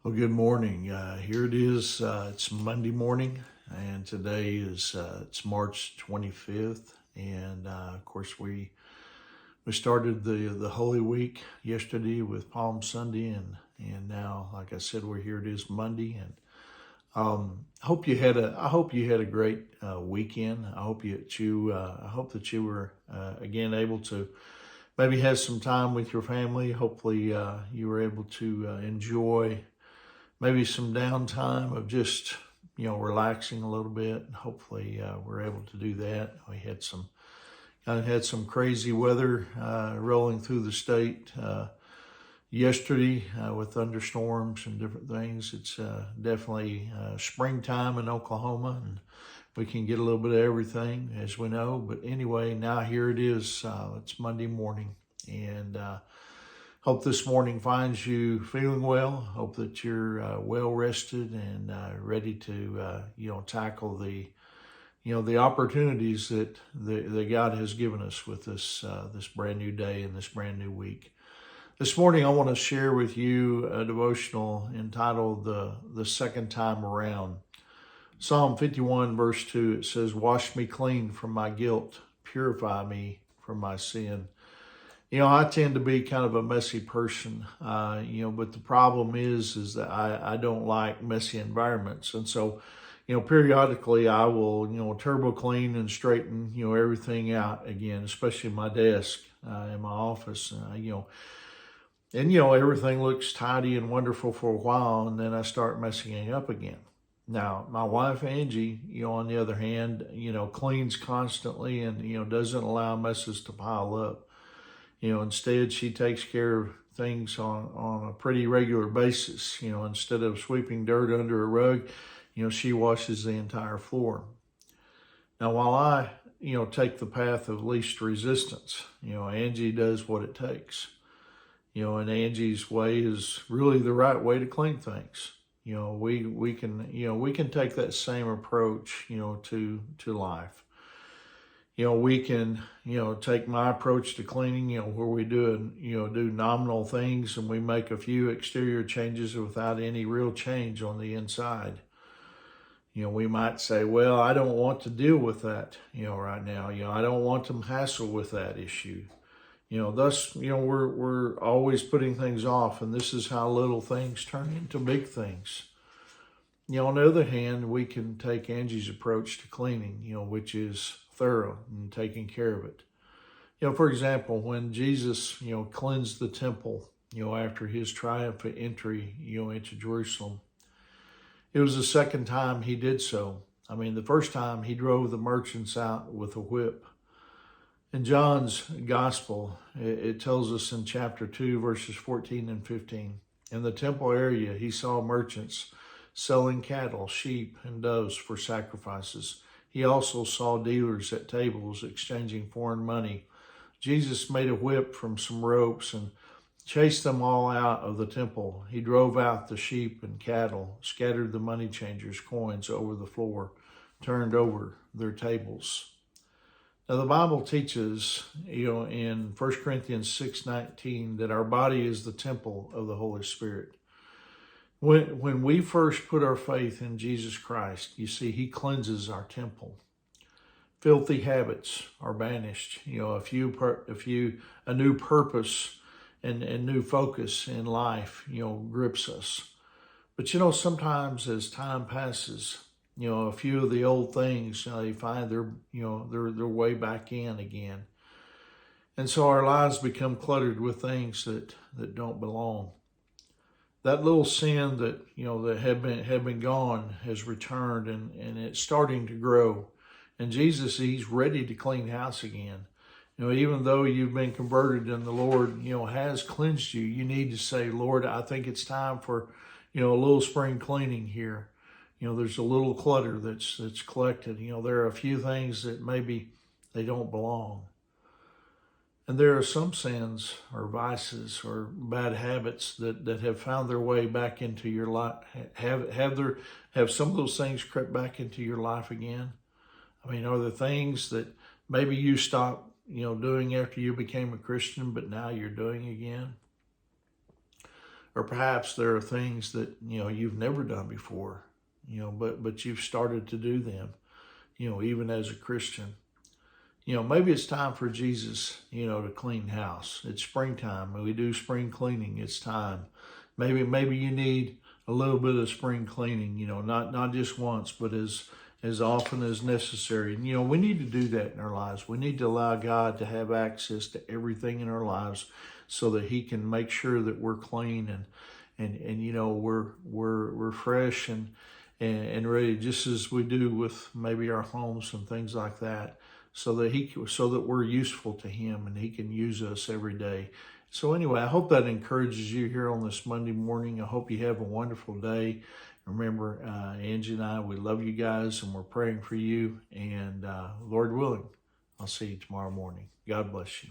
Well, good morning. Here it is. It's Monday morning, and today is it's March 25th, and of course we started the Holy Week yesterday with Palm Sunday, and now, like I said, we're here. It is Monday, and I hope you had a great weekend. I hope that you were again able to maybe have some time with your family. Hopefully, you were able to enjoy maybe some downtime of just relaxing a little bit. Hopefully we're able to do that. We had some crazy weather rolling through the state yesterday with thunderstorms and different things. It's definitely springtime in Oklahoma, and we can get a little bit of everything, as we know. But anyway, now here it is. It's Monday morning, and hope this morning finds you feeling well. Hope that you're well rested and ready to tackle the opportunities that God has given us with this brand new day and this brand new week. This morning I want to share with you a devotional entitled the Second Time Around. Psalm 51 verse 2, it says, "Wash me clean from my guilt, purify me from my sin." I tend to be kind of a messy person, but the problem is that I don't like messy environments. And so, periodically I will, turbo clean and straighten, everything out again, especially my desk in my office, everything looks tidy and wonderful for a while, and then I start messing it up again. Now, my wife, Angie, on the other hand, cleans constantly and, doesn't allow messes to pile up. Instead, she takes care of things on a pretty regular basis. Instead of sweeping dirt under a rug, she washes the entire floor. Now, while I, take the path of least resistance, Angie does what it takes. And Angie's way is really the right way to clean things. We can take that same approach, to life. We can, take my approach to cleaning, where we do nominal things and we make a few exterior changes without any real change on the inside. We might say, well, I don't want to deal with that, right now. I don't want to hassle with that issue. Thus, we're always putting things off, and this is how little things turn into big things. On the other hand, we can take Angie's approach to cleaning, which is thorough and taking care of it. For example, when Jesus, cleansed the temple, after his triumphant entry, into Jerusalem, it was the second time he did so. I mean, the first time he drove the merchants out with a whip. In John's gospel, it tells us in chapter 2, verses 14 and 15, in the temple area, he saw merchants selling cattle, sheep, and doves for sacrifices. He also saw dealers at tables exchanging foreign money. Jesus made a whip from some ropes and chased them all out of the temple. He drove out the sheep and cattle, scattered the money changers' coins over the floor, turned over their tables. Now, the Bible teaches, in 1 Corinthians 6:19, that our body is the temple of the Holy Spirit. When we first put our faith in Jesus Christ, you see, he cleanses our temple. Filthy habits are banished. A new purpose and new focus in life, grips us. But sometimes as time passes, a few of the old things, they find their way back in again. And so our lives become cluttered with things that don't belong. That little sin that had been gone has returned, and it's starting to grow. And Jesus, he's ready to clean house again. Even though you've been converted and the Lord, has cleansed you, you need to say, Lord, I think it's time for, a little spring cleaning here. There's a little clutter that's collected. There are a few things that maybe they don't belong. And there are some sins or vices or bad habits that have found their way back into your life. Have some of those things crept back into your life again? I mean, are there things that maybe you stopped, doing after you became a Christian, but now you're doing again? or perhaps there are things that, you've never done before, but you've started to do them, even as a Christian. Maybe it's time for Jesus, to clean house. It's springtime and we do spring cleaning. It's time. Maybe you need a little bit of spring cleaning, not just once, but as often as necessary. And, we need to do that in our lives. We need to allow God to have access to everything in our lives so that he can make sure that we're clean and we're fresh and ready, just as we do with maybe our homes and things like that, so that we're useful to him and he can use us every day. So anyway, I hope that encourages you here on this Monday morning. I hope you have a wonderful day. Remember, Angie and I, we love you guys and we're praying for you. And Lord willing, I'll see you tomorrow morning. God bless you.